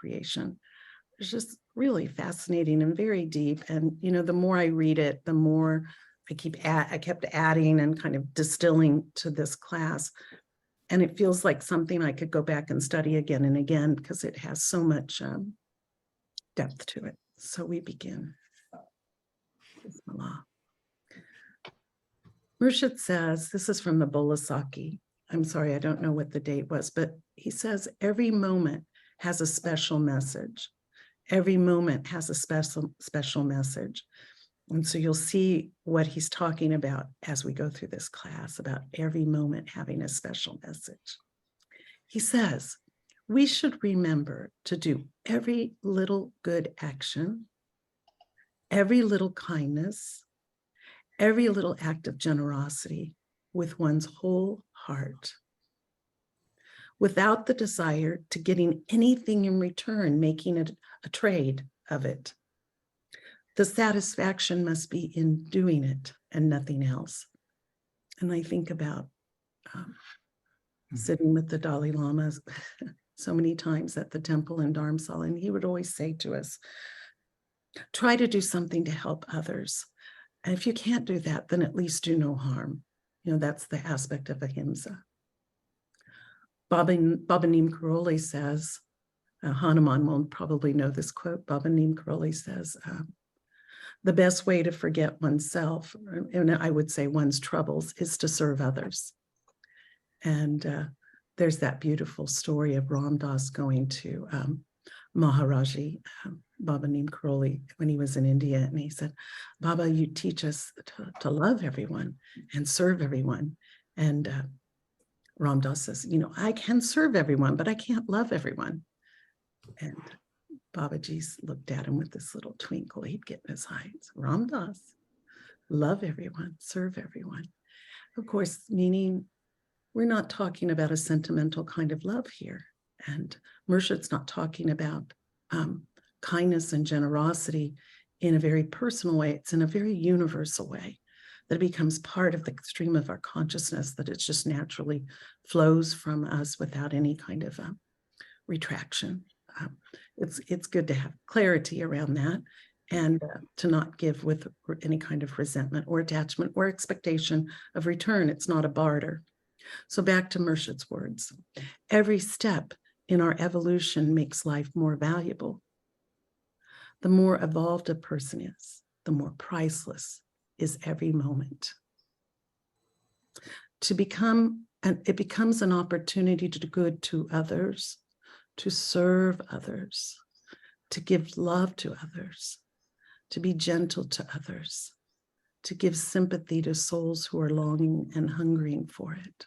creation. It's just really fascinating and very deep. And, you know, the more I read it, the more I kept adding and kind of distilling to this class. And it feels like something I could go back and study again and again because it has so much depth to it. So we begin. Bismillah. Murshid says, this is from the Bolasaki. I'm sorry, I don't know what the date was, but he says every moment has a special message. Every moment has a special message. And so you'll see what he's talking about as we go through this class, about every moment having a special message. He says, we should remember to do every little good action, every little kindness, every little act of generosity with one's whole heart, without the desire to getting anything in return, making it a trade of it. The satisfaction must be in doing it and nothing else. And I think about sitting with the Dalai Lama so many times at the temple in Dharamsala, and he would always say to us, try to do something to help others. And if you can't do that, then at least do no harm. You know, that's the aspect of ahimsa. Baba Neem Karoli says, Hanuman will probably know this quote, Baba Neem Karoli says, the best way to forget oneself, and I would say one's troubles, is to serve others. And there's that beautiful story of Ram Das going to Maharaji, Baba Neem Karoli, when he was in India, and he said, Baba, you teach us to love everyone and serve everyone. And Ram Das says, you know, I can serve everyone, but I can't love everyone. And Babaji looked at him with this little twinkle he'd get in his eyes. Ram Das, love everyone, serve everyone. Of course, meaning we're not talking about a sentimental kind of love here. And Murshid's not talking about kindness and generosity in a very personal way. It's in a very universal way that it becomes part of the stream of our consciousness, that it just naturally flows from us without any kind of retraction. It's good to have clarity around that and to not give with any kind of resentment or attachment or expectation of return. It's not a barter. So back to Murshid's words. Every step in our evolution makes life more valuable. The more evolved a person is, the more priceless is every moment. It becomes an opportunity to do good to others, to serve others, to give love to others, to be gentle to others, to give sympathy to souls who are longing and hungering for it.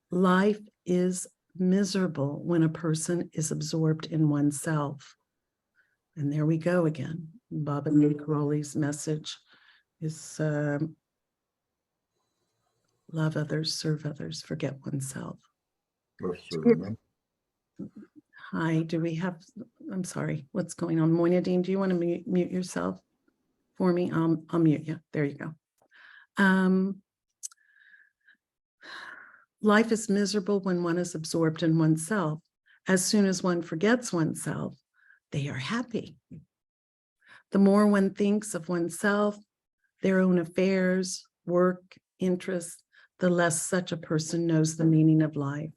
Life is miserable when a person is absorbed in oneself. And there we go again. Baba Neem Karoli's message is love others, serve others, forget oneself. Hi, do we have, I'm sorry, what's going on? Moinadine, do you want to mute yourself for me? I'll mute you. There you go. Life is miserable when one is absorbed in oneself. As soon as one forgets oneself, they are happy. The more one thinks of oneself, their own affairs, work, interests, the less such a person knows the meaning of life.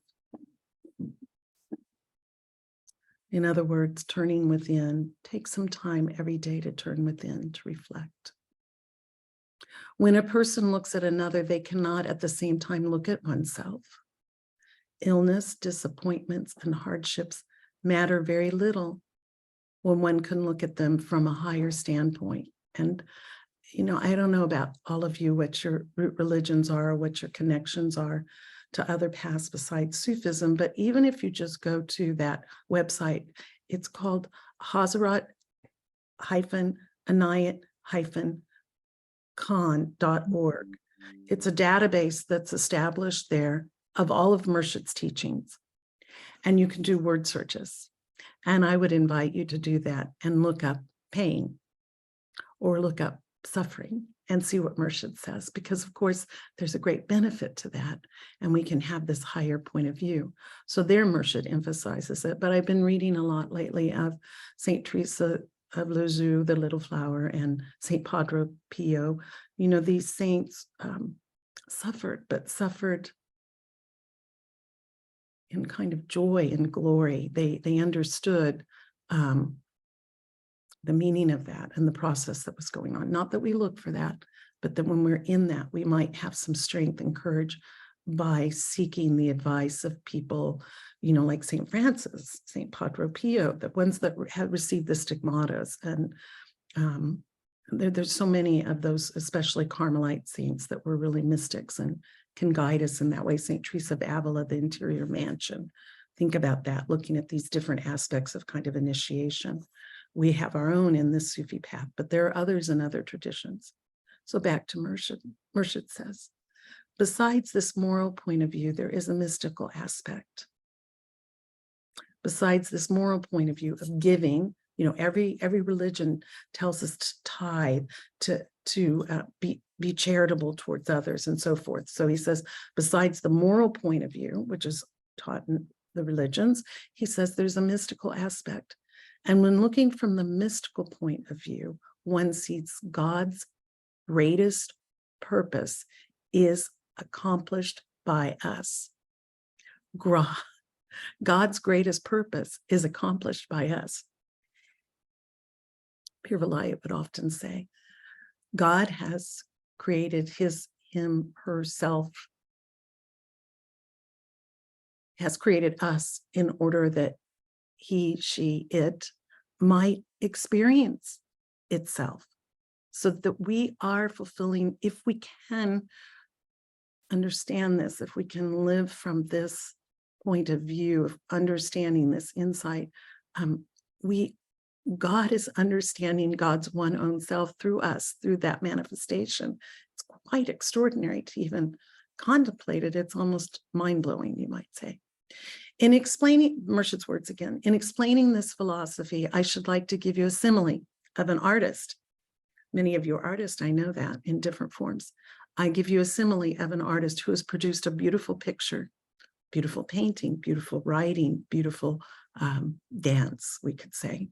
In other words, turning within. Take some time every day to turn within, to reflect. When a person looks at another, they cannot at the same time look at oneself. Illness, disappointments, and hardships matter very little when one can look at them from a higher standpoint. And, you know, I don't know about all of you, what your root religions are, or what your connections are to other paths besides Sufism, but even if you just go to that website, it's called Hazrat Inayat Khan.org. It's a database that's established there of all of Murshid's teachings, and you can do word searches. And I would invite you to do that and look up pain or look up suffering and see what Murshid says, because of course there's a great benefit to that, and we can have this higher point of view. So there Murshid emphasizes it, but I've been reading a lot lately of Saint Teresa of Lisieux, the Little Flower, and Saint Padre Pio. You know, these saints suffered, but suffered in kind of joy and glory. They understood the meaning of that and the process that was going on. Not that we look for that, but that when we're in that, we might have some strength and courage by seeking the advice of people, you know, like St. Francis, St. Padre Pio, the ones that had received the stigmatas. And there's so many of those, especially Carmelite saints, that were really mystics and can guide us in that way. St. Teresa of Avila, the interior mansion. Think about that, looking at these different aspects of kind of initiation. We have our own in this Sufi path, but there are others in other traditions. So back to Murshid. Murshid says, besides this moral point of view, there is a mystical aspect. Besides this moral point of view of giving, you know, every religion tells us to tithe, to be charitable towards others and so forth. So he says, besides the moral point of view, which is taught in the religions, he says there's a mystical aspect. And when looking from the mystical point of view, one sees God's greatest purpose is accomplished by us. God's greatest purpose is accomplished by us. Pir Vilayat would often say, God has created him, herself, has created us in order that he, she, it might experience itself, so that we are fulfilling, if we can understand this, if we can live from this point of view of understanding this insight, God is understanding God's one own self through us, through that manifestation. It's quite extraordinary to even contemplate it. It's almost mind-blowing, you might say. In explaining, Murshid's words again, in explaining this philosophy, I should like to give you a simile of an artist. Many of you are artists, I know that, in different forms. I give you a simile of an artist who has produced a beautiful picture, beautiful painting, beautiful writing, beautiful dance, we could say.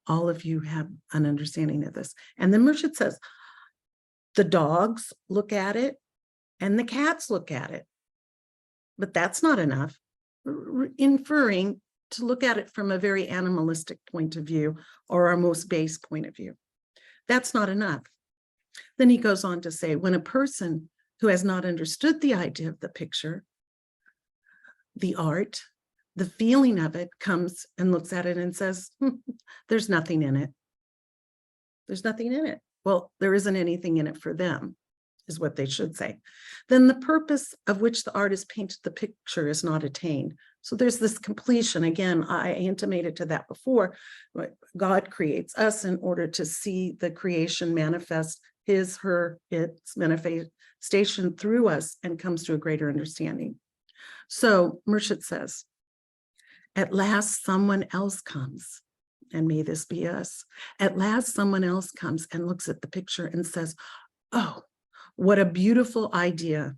All of you have an understanding of this. And then Murshid says, the dogs look at it and the cats look at it, but that's not enough. Inferring to look at it from a very animalistic point of view, or our most base point of view. That's not enough. Then he goes on to say, when a person who has not understood the idea of the picture, the art, the feeling of it, comes and looks at it and says, there's nothing in it. There's nothing in it. Well, there isn't anything in it for them, is what they should say. Then the purpose of which the artist painted the picture is not attained. So there's this completion. Again, I intimated to that before. God creates us in order to see the creation manifest his, her, its manifestation through us, and comes to a greater understanding. So Murshid says, at last someone else comes, and may this be us. At last someone else comes and looks at the picture and says, oh, what a beautiful idea.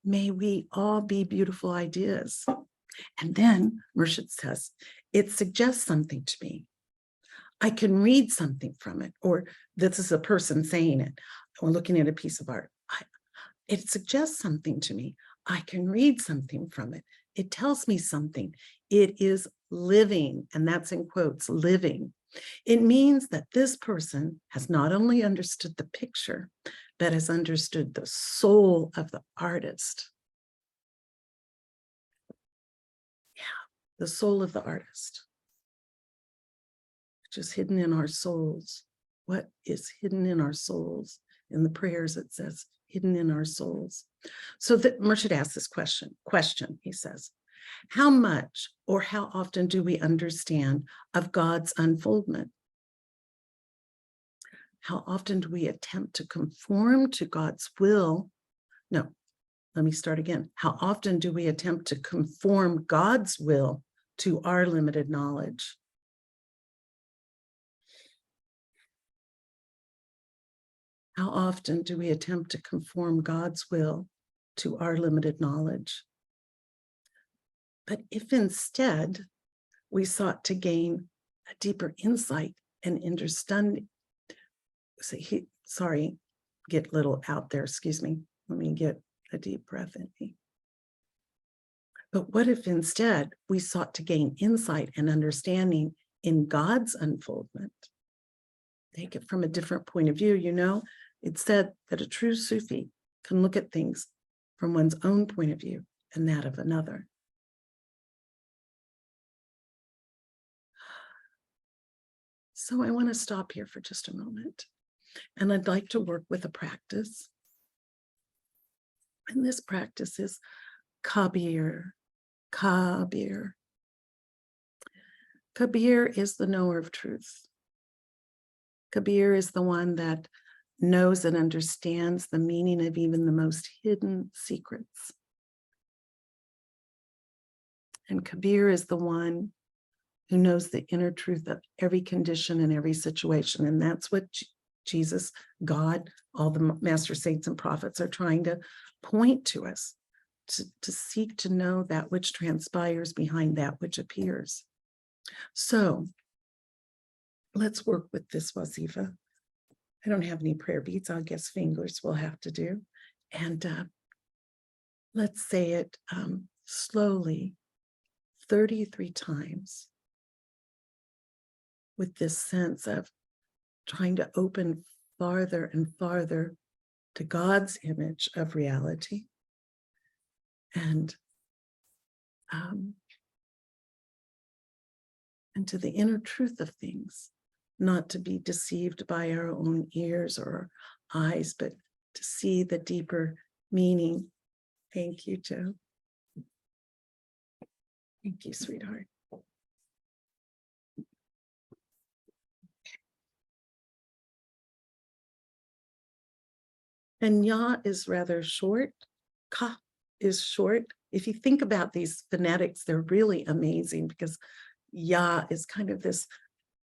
May we all be beautiful ideas. And then Murshid says, it suggests something to me. I can read something from it, or this is a person saying it, or looking at a piece of art. It suggests something to me. I can read something from it. It tells me something. It is living, and that's in quotes, living. It means that this person has not only understood the picture, but has understood the soul of the artist. Yeah, the soul of the artist, which is hidden in our souls. What is hidden in our souls? In the prayers it says, hidden in our souls. So that Murshid asks this question, he says, how much or how often do we understand of God's unfoldment? How often do we attempt to conform to God's will? No, let me start again. How often do we attempt to conform God's will to our limited knowledge? How often do we attempt to conform God's will to our limited knowledge? But if instead we sought to gain a deeper insight and understanding, get a little out there, excuse me. Let me get a deep breath in me. But what if instead we sought to gain insight and understanding in God's unfoldment? Take it from a different point of view. You know, it's said that a true Sufi can look at things from one's own point of view and that of another. So I want to stop here for just a moment. And I'd like to work with a practice. And this practice is Kabir. Kabir. Kabir is the knower of truth. Kabir is the one that knows and understands the meaning of even the most hidden secrets. And Kabir is the one who knows the inner truth of every condition and every situation. And that's what Jesus, God, all the master saints and prophets are trying to point to us, to seek to know that which transpires behind that which appears. So let's work with this wazifa. I don't have any prayer beads. I guess fingers will have to do. And let's say it slowly, 33 times, with this sense of trying to open farther and farther to God's image of reality. And to the inner truth of things, not to be deceived by our own ears or eyes, but to see the deeper meaning. Thank you, Joe. Thank you, sweetheart. And ya is rather short. Ka is short. If you think about these phonetics, they're really amazing because ya is kind of this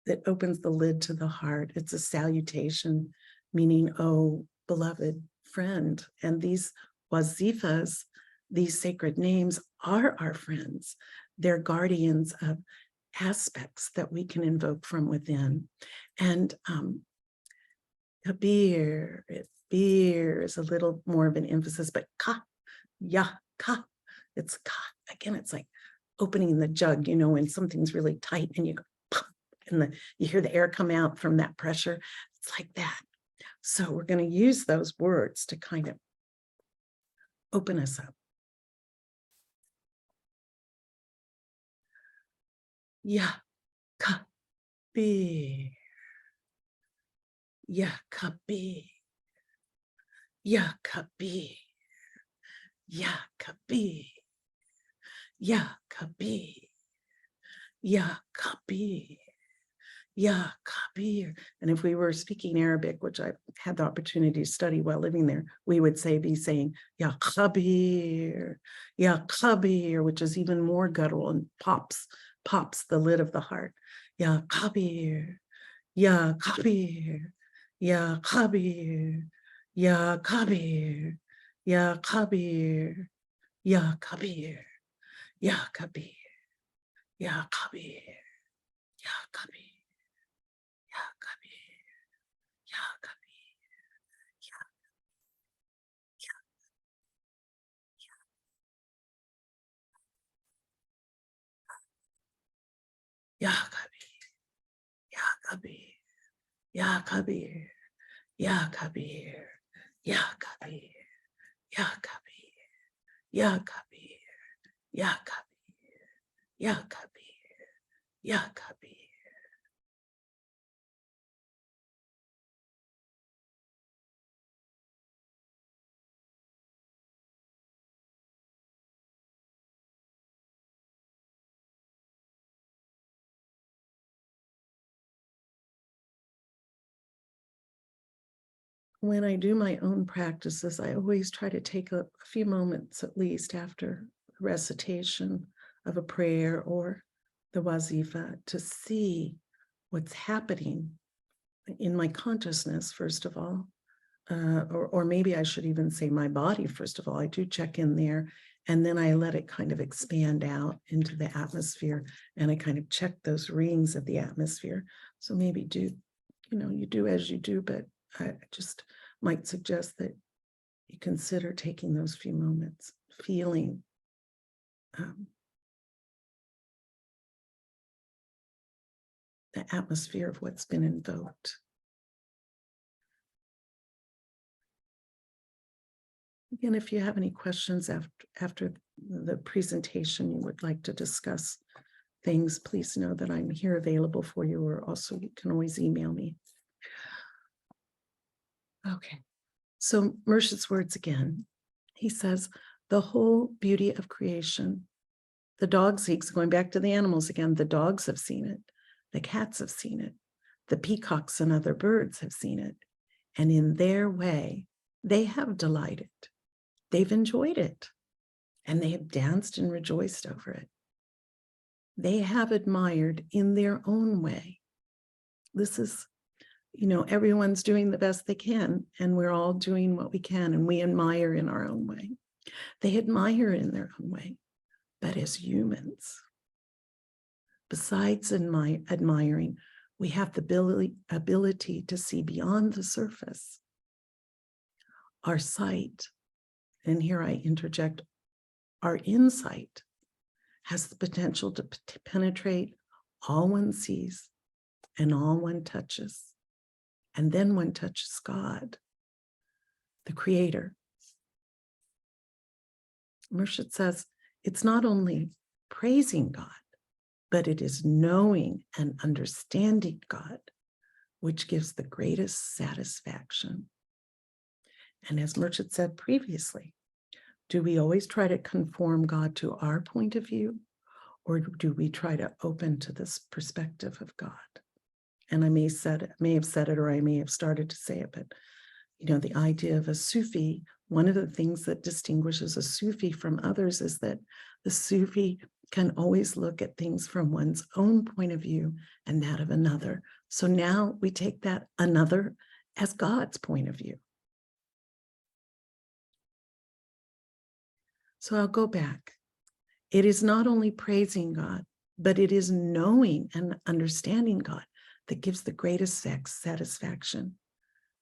that opens the lid to the heart. It's a salutation, meaning, oh, beloved friend. And these wazifas, these sacred names, are our friends. They're guardians of aspects that we can invoke from within. And Kabir, beer is a little more of an emphasis, but ka, ya, ka, it's ka. Again, it's like opening the jug, you know, when something's really tight and you go, pop, and you hear the air come out from that pressure. It's like that. So we're going to use those words to kind of open us up. Ya, ka, be. Ya, ka, be. Ya, ka, be. Ya, ka, be. Ya, ka, be. Ya, ka, be. Ya, Kabir. And if we were speaking Arabic, which I had the opportunity to study while living there, we would be saying, Ya Kabir, Ya Kabir, which is even more guttural and pops the lid of the heart. Ya Kabir, Ya Kabir, Ya Kabir, Ya Kabir, Ya Kabir, Ya Kabir, Ya Kabir, Ya Kabir, Ya Kabir. Ya Kabir, Ya Kabir, Ya Kabir, Ya Kabir, Ya Kabir, Ya Kabir, Ya Kabir, Ya Kabir, Ya Kabir, Ya Kabir. When I do my own practices, I always try to take a few moments at least after recitation of a prayer or the wazifa to see what's happening in my consciousness, first of all, or maybe I should even say my body, first of all. I do check in there, and then I let it kind of expand out into the atmosphere, and I kind of check those rings of the atmosphere. So maybe you do as you do, but I just might suggest that you consider taking those few moments, feeling the atmosphere of what's been invoked. Again, if you have any questions after the presentation, you would like to discuss things, please know that I'm here available for you, or also you can always email me. Okay, so Murshid's words again. He says, the whole beauty of creation, the dogs, he's going back to the animals again, the dogs have seen it, the cats have seen it, the peacocks and other birds have seen it, and in their way, they have delighted. They've enjoyed it, and they have danced and rejoiced over it. They have admired in their own way. This is, everyone's doing the best they can, and we're all doing what we can, and we admire in our own way. They admire in their own way, but as humans, besides admiring, we have the ability to see beyond the surface. Our sight, and here I interject, our insight has the potential to penetrate all one sees and all one touches. And then one touches God, the Creator. Murshid says, it's not only praising God, but it is knowing and understanding God, which gives the greatest satisfaction. And as Murshid said previously, do we always try to conform God to our point of view, or do we try to open to this perspective of God? And I may have said it, or I may have started to say it, but the idea of a Sufi, one of the things that distinguishes a Sufi from others is that the Sufi can always look at things from one's own point of view and that of another. So now we take that another as God's point of view. So I'll go back. It is not only praising God, but it is knowing and understanding God that gives the greatest satisfaction,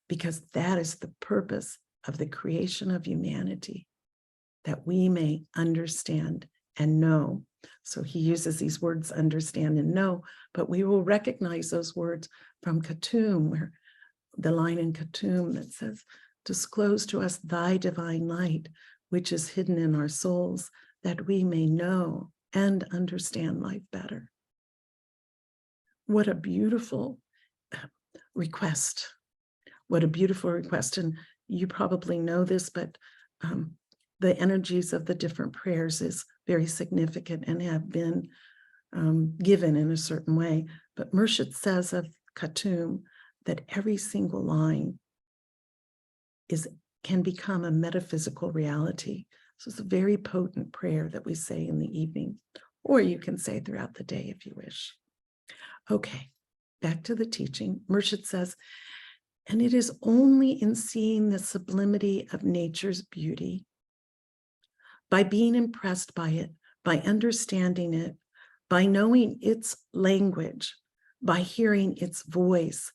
because that is the purpose of the creation of humanity, that we may understand and know. So he uses these words, understand and know, but we will recognize those words from Khatum, where the line in Khatum that says, disclose to us thy divine light, which is hidden in our souls, that we may know and understand life better. What a beautiful request. What a beautiful request. And you probably know this, but the energies of the different prayers is very significant and have been given in a certain way. But Murshid says of Khatum that every single line can become a metaphysical reality. So it's a very potent prayer that we say in the evening, or you can say throughout the day if you wish. Okay, back to the teaching. Murshid says, and it is only in seeing the sublimity of nature's beauty, by being impressed by it, by understanding it, by knowing its language, by hearing its voice,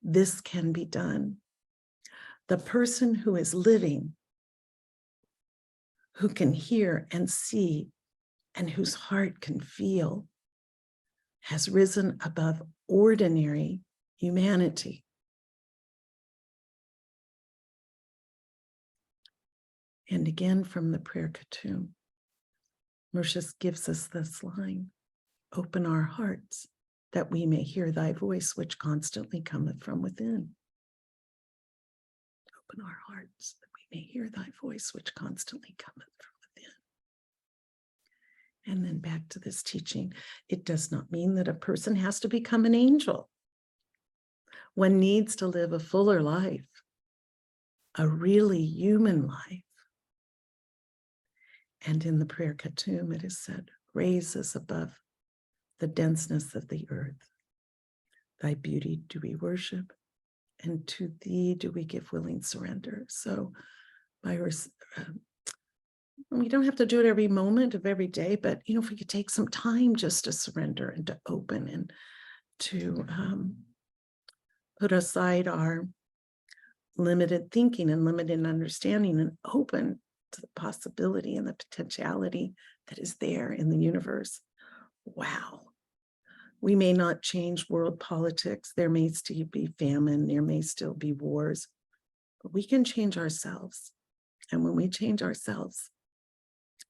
this can be done. The person who is living, who can hear and see, and whose heart can feel, has risen above ordinary humanity. And again from the prayer Khatum, Murshid gives us this line, open our hearts that we may hear thy voice, which constantly cometh from within. Open our hearts that we may hear thy voice, which constantly cometh from within. And then back to this teaching, it does not mean that a person has to become an angel. One needs to live a fuller life, a really human life. And in the prayer Khatum, it is said, raise us above the denseness of the earth. Thy beauty do we worship, and to thee do we give willing surrender. So we don't have to do it every moment of every day, but if we could take some time just to surrender and to open and to put aside our limited thinking and limited understanding and open to the possibility and the potentiality that is there in the universe. Wow. We may not change world politics. There may still be famine. There may still be wars, but we can change ourselves. And when we change ourselves,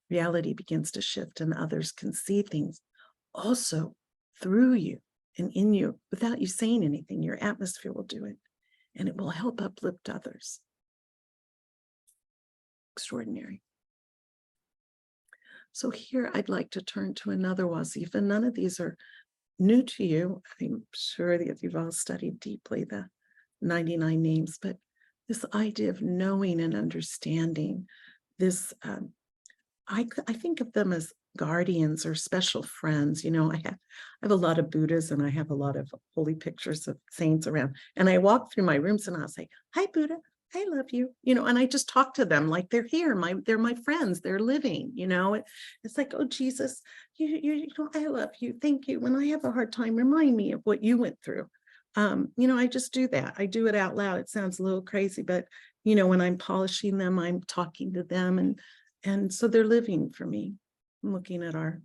reality begins to shift and others can see things also through you and in you without you saying anything. Your atmosphere will do it, and it will help uplift others. Extraordinary. So here I'd like to turn to another wazifa. None of these are new to you. I'm sure that you've all studied deeply the 99 names, but this idea of knowing and understanding this, I think of them as guardians or special friends. I have a lot of Buddhas and I have a lot of holy pictures of saints around. And I walk through my rooms and I'll say, "Hi, Buddha. I love you." And I just talk to them like they're here. They're my friends. They're living. It's like, "Oh, Jesus, I love you. Thank you. When I have a hard time, remind me of what you went through." I just do that. I do it out loud. It sounds a little crazy, but when I'm polishing them, I'm talking to them, and so they're living for me. I'm looking at our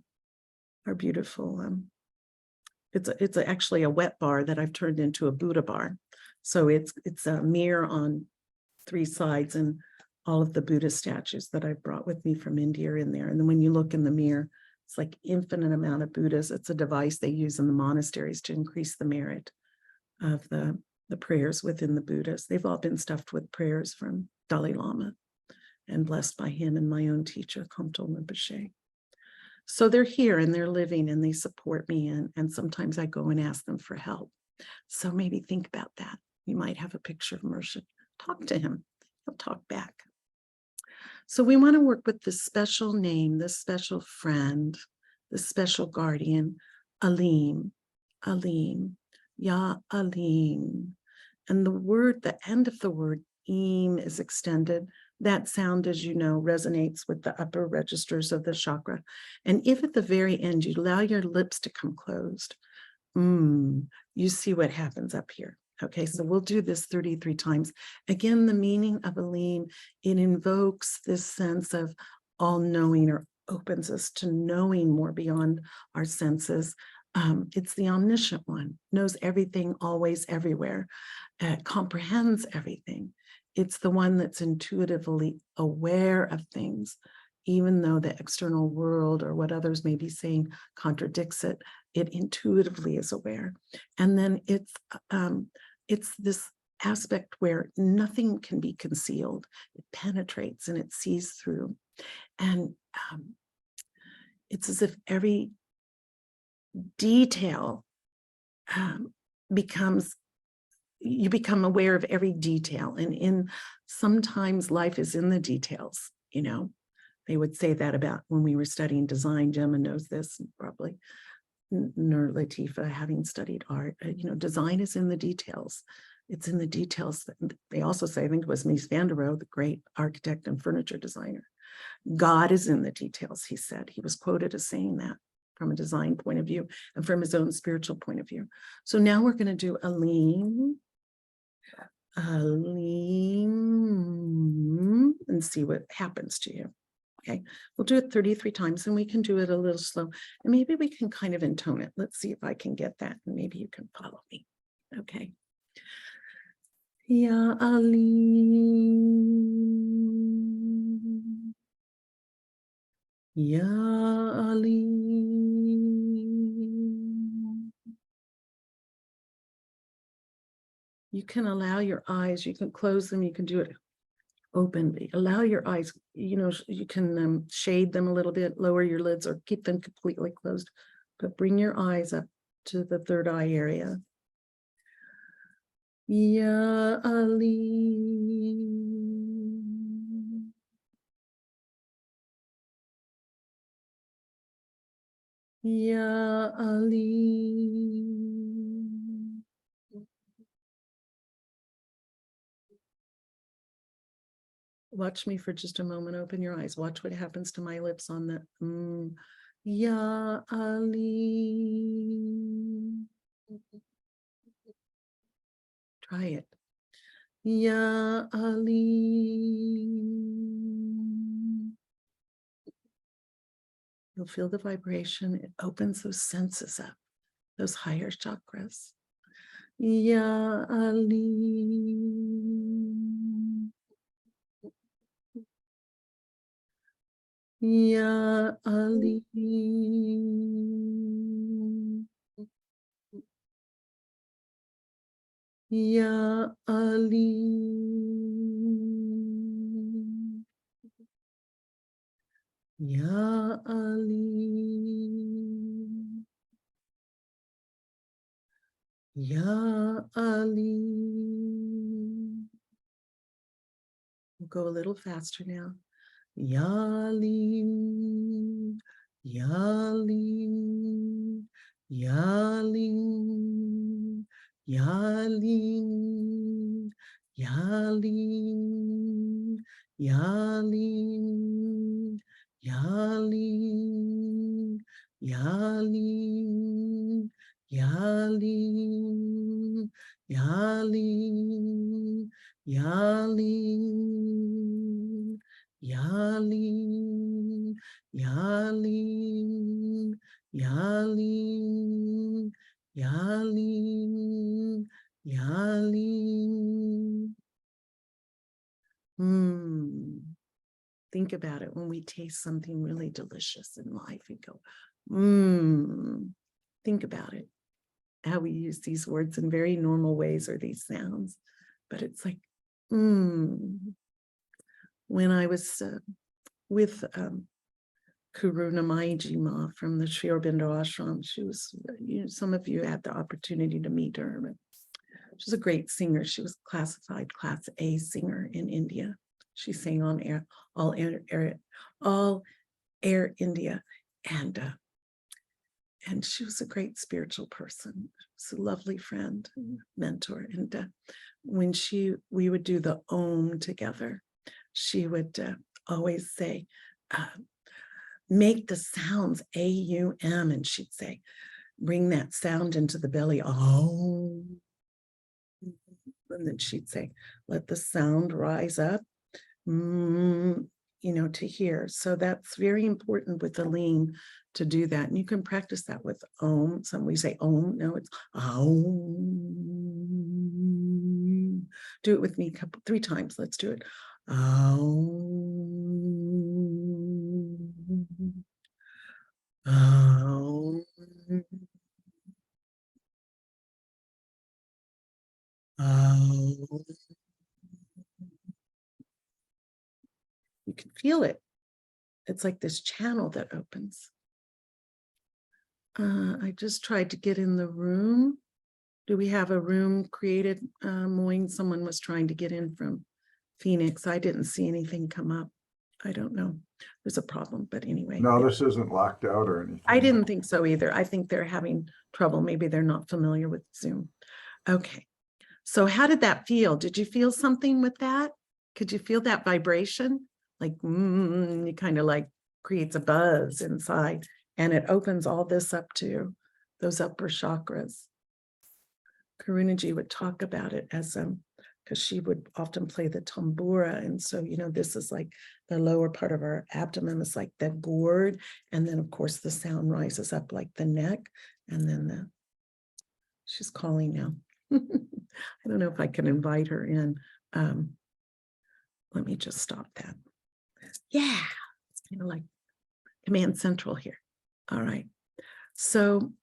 beautiful, it's actually a wet bar that I've turned into a Buddha bar. So it's a mirror on 3 sides, and all of the Buddha statues that I brought with me from India are in there. And then when you look in the mirror, it's like infinite amount of Buddhas. It's a device they use in the monasteries to increase the merit of the prayers within the Buddhas. They've all been stuffed with prayers from Dalai Lama and blessed by him and my own teacher, Khamto Rinpoche. So they're here and they're living and they support me. And sometimes I go and ask them for help. So maybe think about that. You might have a picture of Mershid. Talk to him. He'll talk back. So we want to work with this special name, this special friend, this special guardian, Alim, Ya Alim. And the end of the word Im is extended. That sound, as you know, resonates with the upper registers of the chakra. And if at the very end you allow your lips to come closed, you see what happens up here. Okay, so we'll do this 33 times. Again, the meaning of Alim, it invokes this sense of all-knowing, or opens us to knowing more beyond our senses. It's the omniscient one, knows everything, always, everywhere, comprehends everything. It's the one that's intuitively aware of things, even though the external world or what others may be saying contradicts it. It intuitively is aware. And then it's this aspect where nothing can be concealed. It penetrates and it sees through. And it's as if every detail you become aware of every detail. And sometimes life is in the details, They would say that about when we were studying design. Gemma knows this, probably. Nur Latifa, having studied art, design is in the details. It's in the details. They also say, I think it was Mies van der Rohe, the great architect and furniture designer. God is in the details, he said. He was quoted as saying that from a design point of view and from his own spiritual point of view. So now we're going to do Alim, and see what happens to you. Okay, we'll do it 33 times and we can do it a little slow. And maybe we can kind of intone it. Let's see if I can get that and maybe you can follow me. Okay. Ya Alim. Ya Alim. You can allow your eyes, you can close them, you can do it openly. Allow your eyes, you can shade them a little bit, lower your lids, or keep them completely closed, but bring your eyes up to the third eye area. Ya Alim. Ya Alim. Watch me for just a moment. Open your eyes. Watch what happens to my lips on the Ya Ali. Try it. Ya Ali. You'll feel the vibration. It opens those senses up, those higher chakras. Ya Ali. Ya Ali. Ya Ali. Ya Ali. Ya Ali. We'll go a little faster now. Ya Ali. Ya Ali. Ya Ali. Ya Ali. Ya Ali. Ya Ali. Ya Ali. Ya Ali. Yali, Yali, Yali, Yali, Yali, Yali, Yali, Yali. Think about it when we taste something really delicious in life and go, think about it. How we use these words in very normal ways or these sounds, but it's like, when I was with Karuna Maiji Ma from the Sri Aurobindo Ashram, she was, some of you had the opportunity to meet her, but she's a great singer. She was classified Class A singer in India. She sang on air, all air India, and she was a great spiritual person. She was a lovely friend and mentor. And when we would do the Om together, she would always say, make the sounds A-U-M. And she'd say, bring that sound into the belly. Oh. And then she'd say, let the sound rise up, to hear. So that's very important with the lean to do that. And you can practice that with Om. Some we say Om. No, it's Om. Do it with me 3 times. Let's do it. Om. Om. Om. You can feel it. It's like this channel that opens. I just tried to get in the room. Do we have a room created? Moyne, someone was trying to get in from Phoenix. I didn't see anything come up. I don't know. There's a problem, but anyway. No, this isn't locked out or anything. I didn't think so either. I think they're having trouble. Maybe they're not familiar with Zoom. Okay. So how did that feel? Did you feel something with that? Could you feel that vibration? Like, it kind of like creates a buzz inside, and it opens all this up to those upper chakras. Karunaji would talk about it as because she would often play the tambura, and so this is like the lower part of our abdomen is like the gourd, and then of course the sound rises up like the neck, and then she's calling now. I don't know if I can invite her in. Let me just stop that. Yeah, it's kind of like Command Central here. All right. So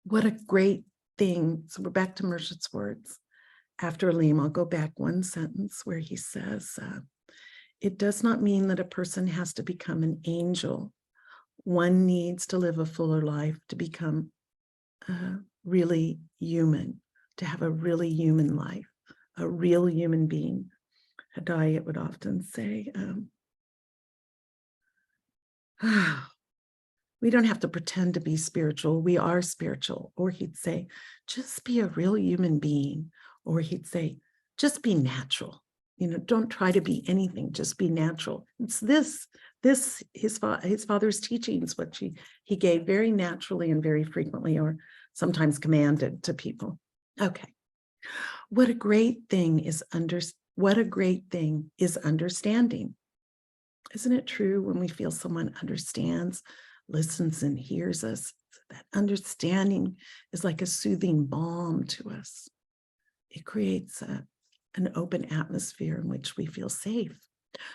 what a great thing. So we're back to Murshid's words. After Aleem, I'll go back one sentence where he says, it does not mean that a person has to become an angel. One needs to live a fuller life to become really human, to have a really human life, a real human being. Hadayat would often say, we don't have to pretend to be spiritual. We are spiritual. Or he'd say, just be a real human being. Or he'd say, just be natural. don't try to be anything, just be natural. It's his father's teachings, which he gave very naturally and very frequently, or sometimes commanded to people. Okay. What a great thing is understanding. Isn't it true when we feel someone understands, listens, and hears us? That understanding is like a soothing balm to us. It creates an open atmosphere in which we feel safe.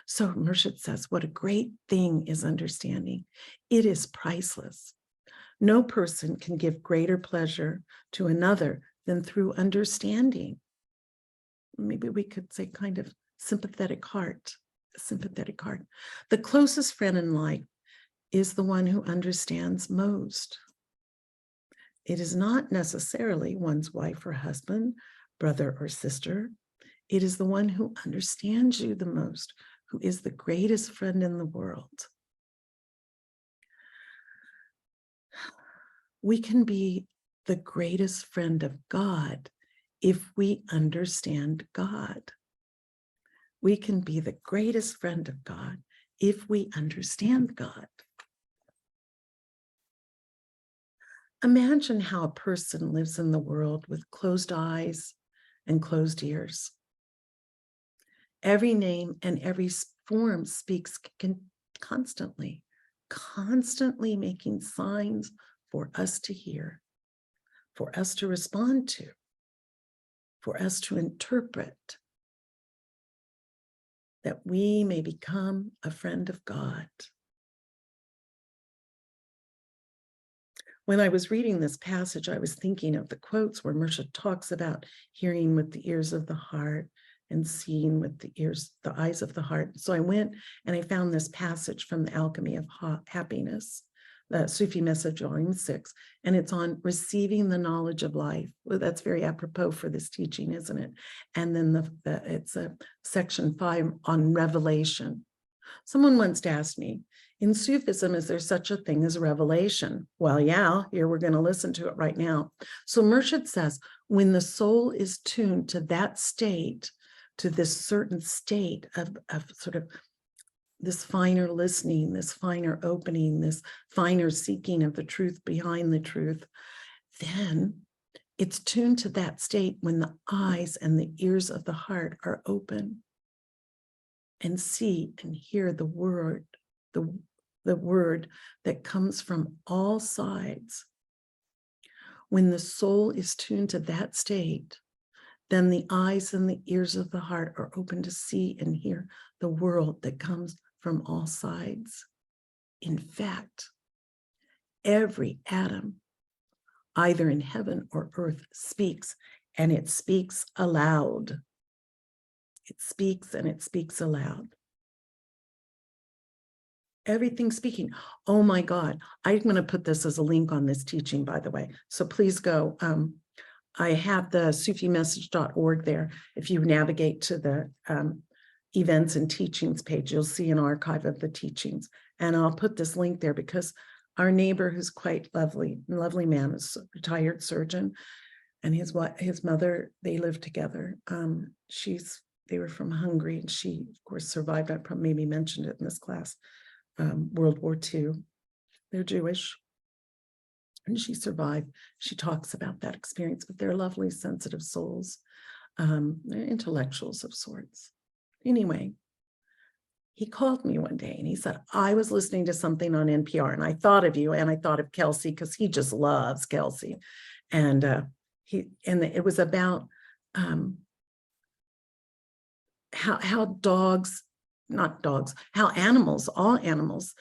So Murshid says, what a great thing is understanding. It is priceless. No person can give greater pleasure to another than through understanding. Maybe we could say kind of sympathetic heart, a sympathetic heart. The closest friend in life is the one who understands most. It is not necessarily one's wife or husband, brother or sister. It is the one who understands you the most, who is the greatest friend in the world. We can be the greatest friend of God if we understand God. We can be the greatest friend of God if we understand God. Imagine how a person lives in the world with closed eyes and closed ears. Every name and every form speaks constantly making signs for us to hear, for us to respond to, for us to interpret, that we may become a friend of God. When I was reading this passage, I was thinking of the quotes where Murshid talks about hearing with the ears of the heart and seeing with the eyes of the heart. So I went and I found this passage from The Alchemy of Happiness, the Sufi message, volume 6, and it's on receiving the knowledge of life. Well, that's very apropos for this teaching, isn't it? And then it's a section 5 on revelation. Someone once asked me, in Sufism, is there such a thing as revelation? Well, yeah, here we're going to listen to it right now. So Murshid says, when the soul is tuned to that state, to this certain state of sort of this finer listening, this finer opening, this finer seeking of the truth behind the truth, then it's tuned to that state when the eyes and the ears of the heart are open and see and hear the word, the word that comes from all sides. When the soul is tuned to that state, then the eyes and the ears of the heart are open to see and hear the world that comes from all sides. In fact, every atom, either in heaven or earth, speaks, and it speaks aloud. It speaks and it speaks aloud. Everything speaking. Oh my God. I'm going to put this as a link on this teaching, by the way. So please go. I have the sufimessage.org there. If you navigate to the events and teachings page, you'll see an archive of the teachings. And I'll put this link there because our neighbor, who's quite lovely man, is a retired surgeon, and his mother, they lived together. They were from Hungary, and she, of course, survived. I probably maybe mentioned it in this class. World War II. They're Jewish. And she survived. She talks about that experience, but they're lovely, sensitive souls, they're intellectuals of sorts. Anyway, he called me one day and he said, I was listening to something on NPR and I thought of you and I thought of Kelsey because he just loves Kelsey. And it was about how how animals, all animals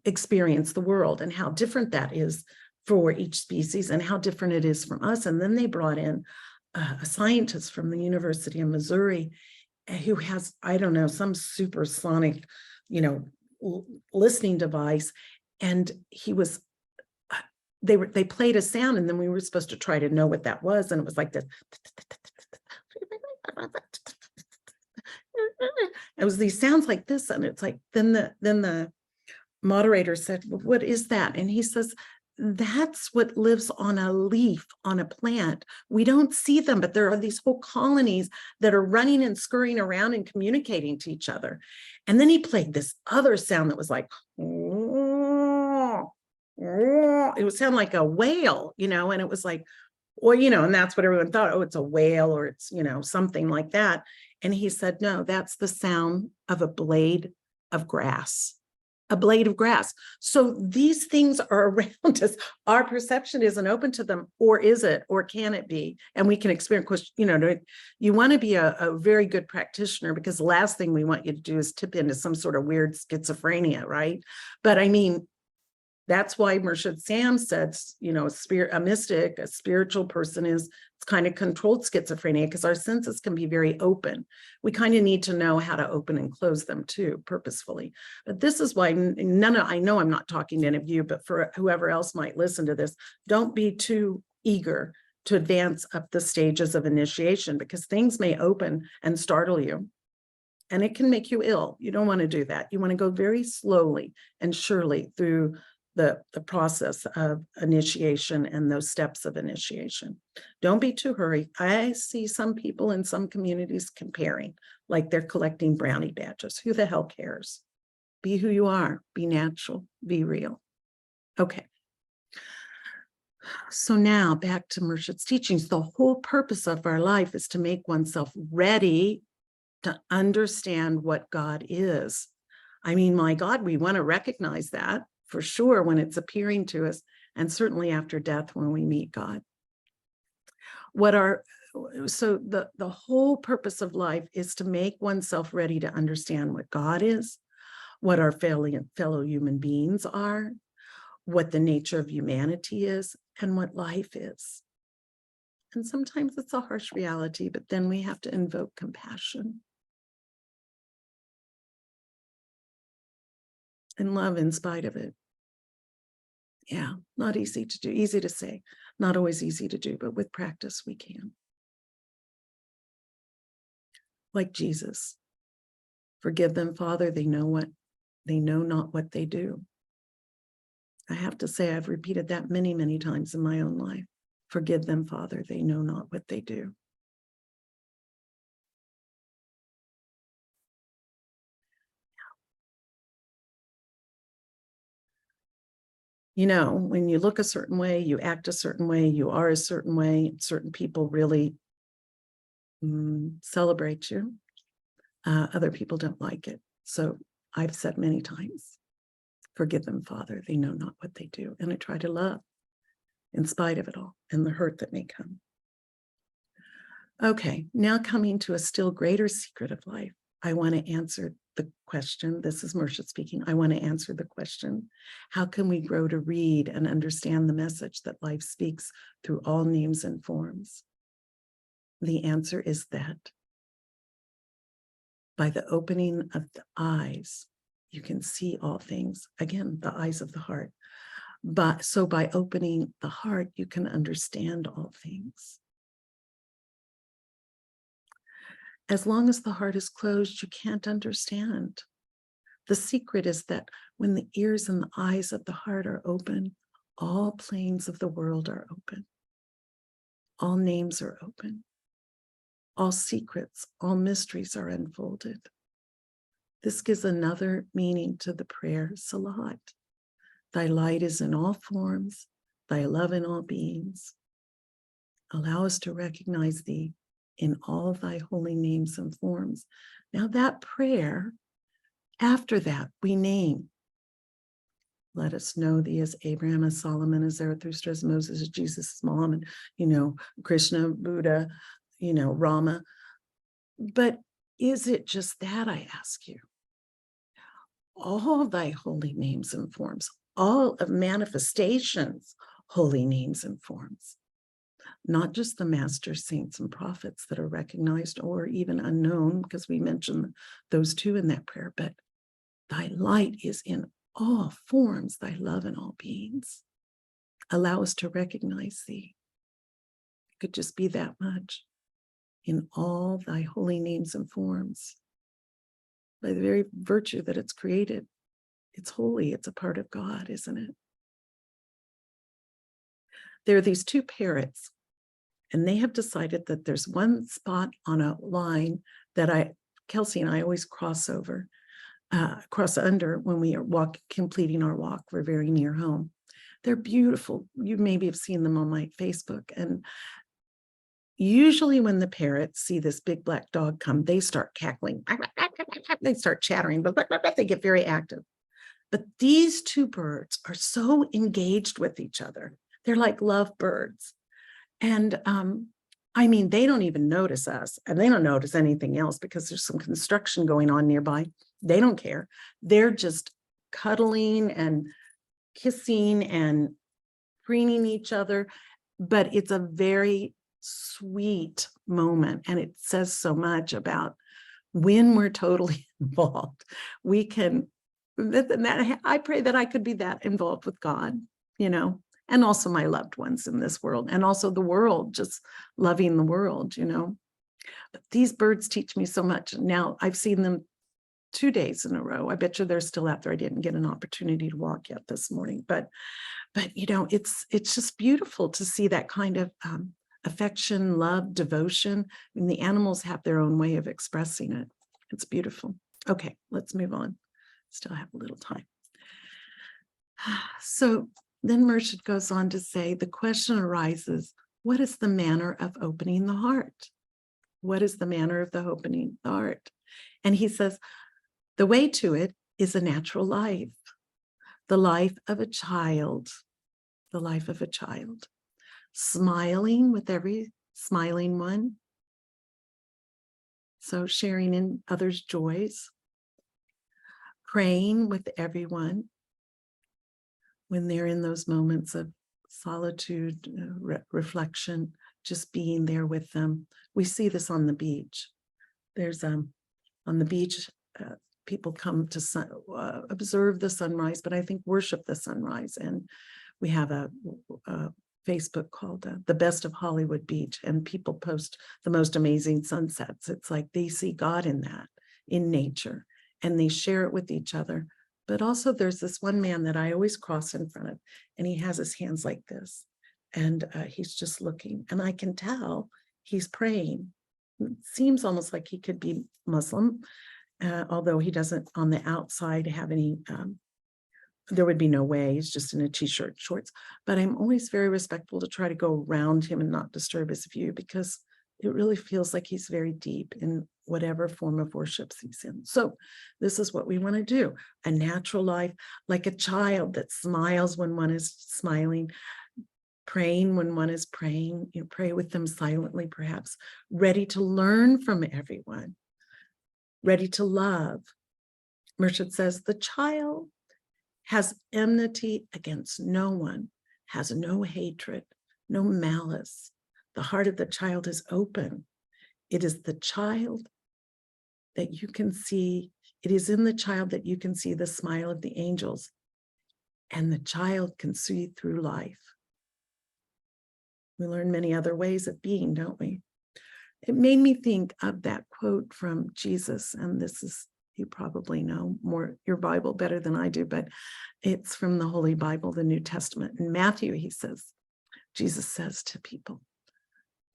experience the world and how different that is for each species and how different it is from us. And then they brought in a scientist from the University of Missouri who has, I don't know, some supersonic, listening device. And they played a sound and then we were supposed to try to know what that was. And it was like this. It was these sounds like this. And it's like, then the moderator said, well, what is that? And he says, that's what lives on a leaf, on a plant. We don't see them, but there are these whole colonies that are running and scurrying around and communicating to each other. And then he played this other sound that was like, it would sound like a whale, and it was like, or, and that's what everyone thought. Oh, it's a whale, or it's, something like that. And he said, no, that's the sound of a blade of grass. A blade of grass. So these things are around us. Our perception isn't open to them, or is it, or can it be? And we can experience, because, you want to be a very good practitioner, because the last thing we want you to do is tip into some sort of weird schizophrenia, right? But I mean, that's why Murshid Sam said, a mystic, a spiritual person is kind of controlled schizophrenia, because our senses can be very open. We kind of need to know how to open and close them too, purposefully. But this is why I know I'm not talking to any of you, but for whoever else might listen to this, don't be too eager to advance up the stages of initiation, because things may open and startle you. And it can make you ill. You don't want to do that. You want to go very slowly and surely through the process of initiation and those steps of initiation. Don't be too hurried. I see some people in some communities comparing, like they're collecting brownie badges. Who the hell cares? Be who you are. Be natural. Be real. Okay. So now back to Murshid's teachings. The whole purpose of our life is to make oneself ready to understand what God is. I mean, my God, we want to recognize that for sure when it's appearing to us, and certainly after death when we meet God. So the whole purpose of life is to make oneself ready to understand what God is, what our fellow human beings are, what the nature of humanity is, and what life is. And sometimes it's a harsh reality, but then we have to invoke compassion and love in spite of it. Yeah, not easy to do, easy to say, not always easy to do, but with practice we can. Like Jesus, forgive them, Father, they know not what they do. I have to say, I've repeated that many, many times in my own life. Forgive them, Father, they know not what they do. When you look a certain way, you act a certain way, you are a certain way, certain people really celebrate you. Other people don't like it. So I've said many times, forgive them, Father, they know not what they do. And I try to love in spite of it all and the hurt that may come. Okay, now coming to a still greater secret of life, I want to answer the question. This is Murshid speaking. I want to answer the question, how can we grow to read and understand the message that life speaks through all names and forms? The answer is that by the opening of the eyes, you can see all things. Again, the eyes of the heart. So by opening the heart, you can understand all things. As long as the heart is closed, you can't understand. The secret is that when the ears and the eyes of the heart are open, all planes of the world are open. All names are open. All secrets, all mysteries are unfolded. This gives another meaning to the prayer Salat. Thy light is in all forms, thy love in all beings. Allow us to recognize thee in all thy holy names and forms. Now that prayer, after that, we name. Let us know thee as Abraham, as Solomon, as Zarathustra, as Moses, as Jesus, as Muhammad, Krishna, Buddha, Rama. But is it just that, I ask you? All thy holy names and forms, all of manifestations, holy names and forms. Not just the master saints and prophets that are recognized or even unknown, because we mentioned those two in that prayer, but thy light is in all forms, thy love in all beings. Allow us to recognize thee. It could just be that much. In all thy holy names and forms. By the very virtue that it's created, it's holy, it's a part of God, isn't it? there are these two parrots, and they have decided that there's one spot on a line that Kelsey and I always cross under when we are completing our walk. We're very near home. They're beautiful. You maybe have seen them on my Facebook. And usually when the parrots see this big black dog come, they start cackling. They start chattering, but they get very active. But these two birds are so engaged with each other. They're like love birds. And I mean, they don't even notice us, and they don't notice anything else because there's some construction going on nearby. They don't care. They're just cuddling and kissing and preening each other. But it's a very sweet moment, and it says so much about when we're totally involved. We can, I pray that I could be that involved with God, and also my loved ones in this world, and also the world, just loving the world, But these birds teach me so much. Now I've seen them 2 days in a row. I bet you they're still out there. I didn't get an opportunity to walk yet this morning, but it's just beautiful to see that kind of affection, love, devotion. I mean, the animals have their own way of expressing it. It's beautiful. Okay, let's move on. Still have a little time. So then Murshid goes on to say, the question arises, what is the manner of opening the heart? What is the manner of the opening the heart? And he says, the way to it is a natural life, the life of a child, smiling with every smiling one. So sharing in others' joys, praying with everyone when they're in those moments of solitude, reflection, just being there with them. We see this on the beach. There's on the beach, people come to observe the sunrise, but I think worship the sunrise. And we have a Facebook called The Best of Hollywood Beach, and people post the most amazing sunsets. It's like they see God in that, in nature, and they share it with each other. But also there's this one man that I always cross in front of, and he has his hands like this, and he's just looking, and I can tell he's praying. It seems almost like he could be Muslim, although he doesn't on the outside have any, there would be no way, he's just in a t-shirt, shorts. But I'm always very respectful to try to go around him and not disturb his view, because it really feels like he's very deep in whatever form of worship he's in. So this is what we want to do. A natural life, like a child that smiles when one is smiling, praying when one is praying, pray with them silently, perhaps, ready to learn from everyone, ready to love. Murshid says, the child has enmity against no one, has no hatred, no malice. The heart of the child is open. It is the child that you can see. It is in the child that you can see the smile of the angels, and the child can see through life. We learn many other ways of being, don't we? It made me think of that quote from Jesus, and this is, you probably know more your Bible better than I do, but it's from the Holy Bible, the New Testament. In Matthew, Jesus says to people,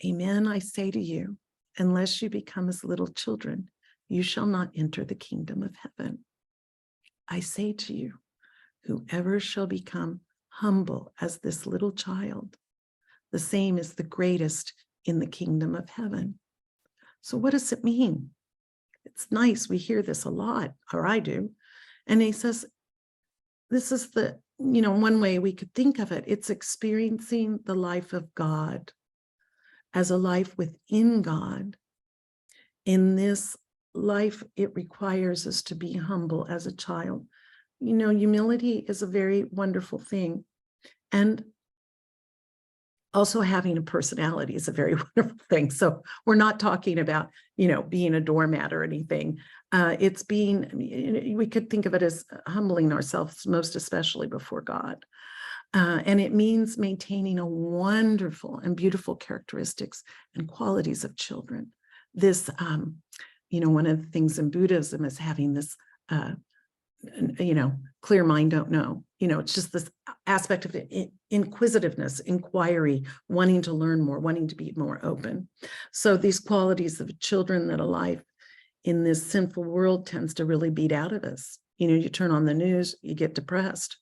amen, I say to you, unless you become as little children, you shall not enter the kingdom of heaven. I say to you, whoever shall become humble as this little child, the same is the greatest in the kingdom of heaven. So what does it mean? It's nice. We hear this a lot, or I do. And he says, this is the, one way we could think of it. It's experiencing the life of God as a life within God. In this life, it requires us to be humble as a child. Humility is a very wonderful thing. And also having a personality is a very wonderful thing. So we're not talking about, being a doormat or anything. It's being, we could think of it as humbling ourselves, most especially before God. And it means maintaining a wonderful and beautiful characteristics and qualities of children. This, one of the things in Buddhism is having this, clear mind don't know. It's just this aspect of inquisitiveness, inquiry, wanting to learn more, wanting to be more open. So these qualities of children that a life in this sinful world tends to really beat out of us. You turn on the news, you get depressed.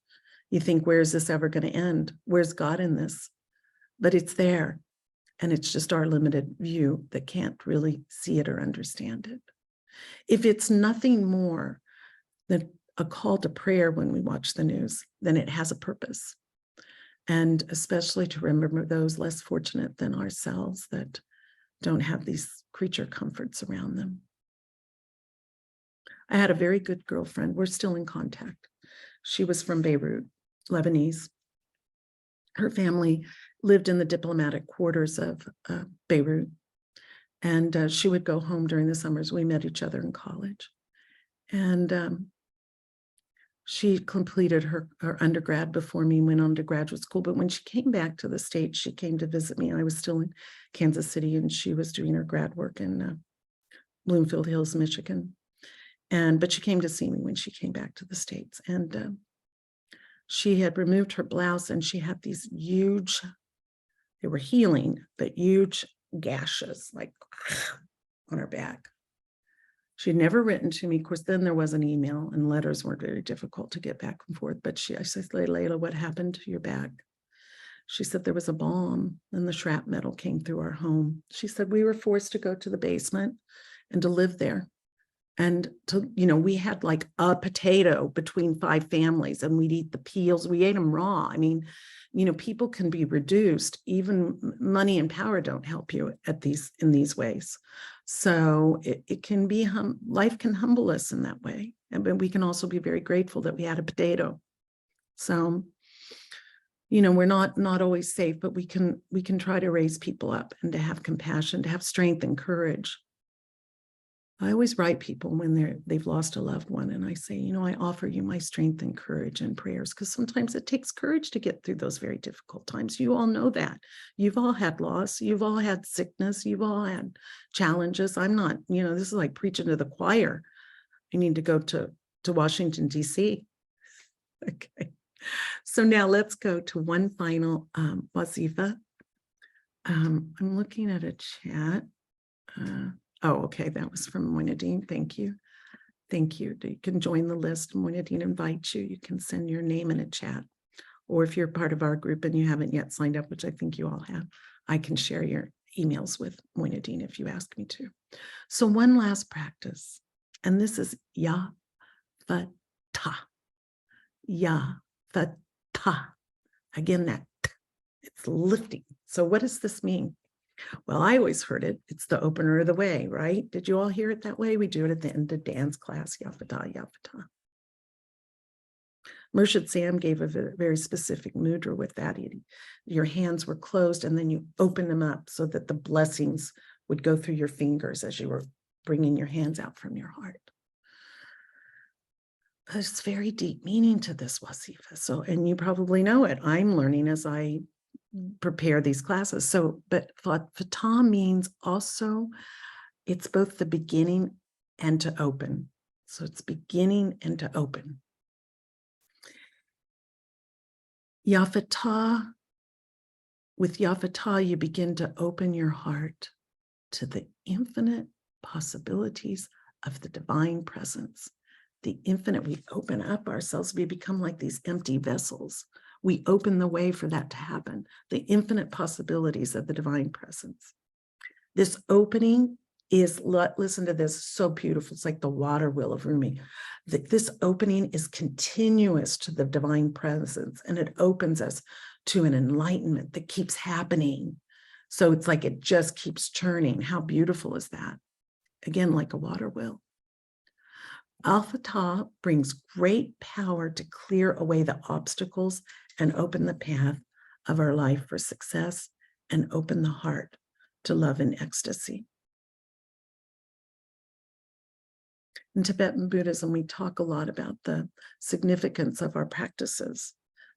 You think, where's this ever going to end? Where's God in this? But it's there. And it's just our limited view that can't really see it or understand it. If it's nothing more than a call to prayer when we watch the news, then it has a purpose. And especially to remember those less fortunate than ourselves that don't have these creature comforts around them. I had a very good girlfriend. We're still in contact. She was from Beirut, Lebanese. Her family lived in the diplomatic quarters of Beirut. And she would go home during the summers. We met each other in college. And she completed her undergrad before me, went on to graduate school. But when she came back to the States, she came to visit me. I was still in Kansas City, and she was doing her grad work in Bloomfield Hills, Michigan. But she came to see me when she came back to the States. And she had removed her blouse, and she had these huge, they were healing, but huge gashes, like on her back. She'd never written to me. Of course, then there was an email, and letters weren't very difficult to get back and forth. But I said, Layla, what happened to your back? She said there was a bomb and the shrapnel came through our home. She said we were forced to go to the basement and to live there. And we had like a potato between 5 families, and we'd eat the peels. We ate them raw. I mean, people can be reduced. Even money and power don't help you in these ways. So it can be, life can humble us in that way. But we can also be very grateful that we had a potato. So, we're not always safe, but we can try to raise people up and to have compassion, to have strength and courage. I always write people when they've lost a loved one, and I say, I offer you my strength and courage and prayers, because sometimes it takes courage to get through those very difficult times. You all know that. You've all had loss. You've all had sickness. You've all had challenges. I'm not, this is like preaching to the choir. I need to go to Washington, D.C. Okay. So now let's go to one final wazifa. I'm looking at a chat. Oh, okay, that was from Moinadine. Thank you. Thank you. You can join the list. Moinadine invites you. You can send your name in a chat. Or if you're part of our group and you haven't yet signed up, which I think you all have, I can share your emails with Moinadine if you ask me to. So one last practice, and this is Ya Fatah. Ya Fatah. Again, that it's lifting. So what does this mean? Well, I always heard it's the opener of the way, right? Did you all hear it that way? We do it at the end of dance class, Ya Fatah, Ya Fatah. Murshid Sam gave a very specific mudra with that. Your hands were closed, and then you open them up so that the blessings would go through your fingers as you were bringing your hands out from your heart. There's very deep meaning to this wazifa. So, and you probably know it. I'm learning as I prepare these classes. So, but Fatah means also, it's both the beginning and to open. So it's beginning and to open. Ya Fatah, with Ya Fatah, you begin to open your heart to the infinite possibilities of the divine presence. The infinite, we open up ourselves, we become like these empty vessels. We open the way for that to happen, the infinite possibilities of the divine presence. This opening is, listen to this, so beautiful. It's like the water wheel of Rumi. This opening is continuous to the divine presence, and it opens us to an enlightenment that keeps happening. So it's like it just keeps churning. How beautiful is that? Again, like a water wheel. Al-Fatah brings great power to clear away the obstacles and open the path of our life for success, and open the heart to love and ecstasy. In Tibetan Buddhism, we talk a lot about the significance of our practices.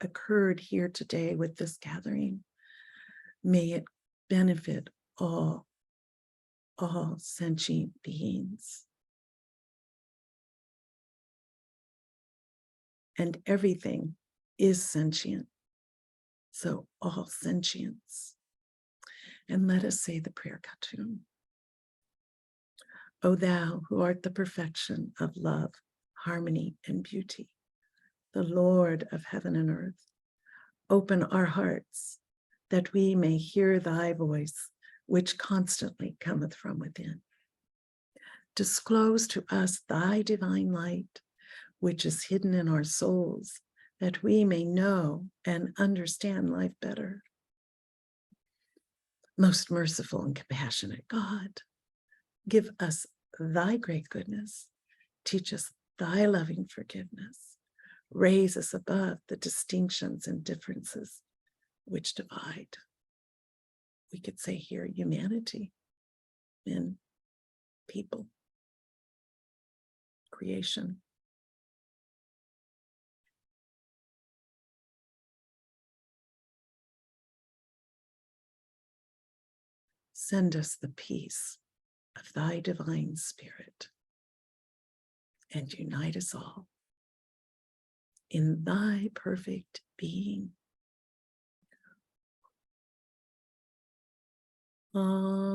occurred here today with this gathering, may it benefit all sentient beings. And everything is sentient. So all sentience. And let us say the prayer Khatun. O thou who art the perfection of love, harmony, and beauty, the Lord of heaven and earth, open our hearts that we may hear thy voice, which constantly cometh from within. Disclose to us thy divine light, which is hidden in our souls, that we may know and understand life better. Most merciful and compassionate God, give us thy great goodness. Teach us thy loving forgiveness. Raise us above the distinctions and differences which divide. We could say here humanity, men, people, creation. Send us the peace of thy divine spirit and unite us all in thy perfect being. Amen.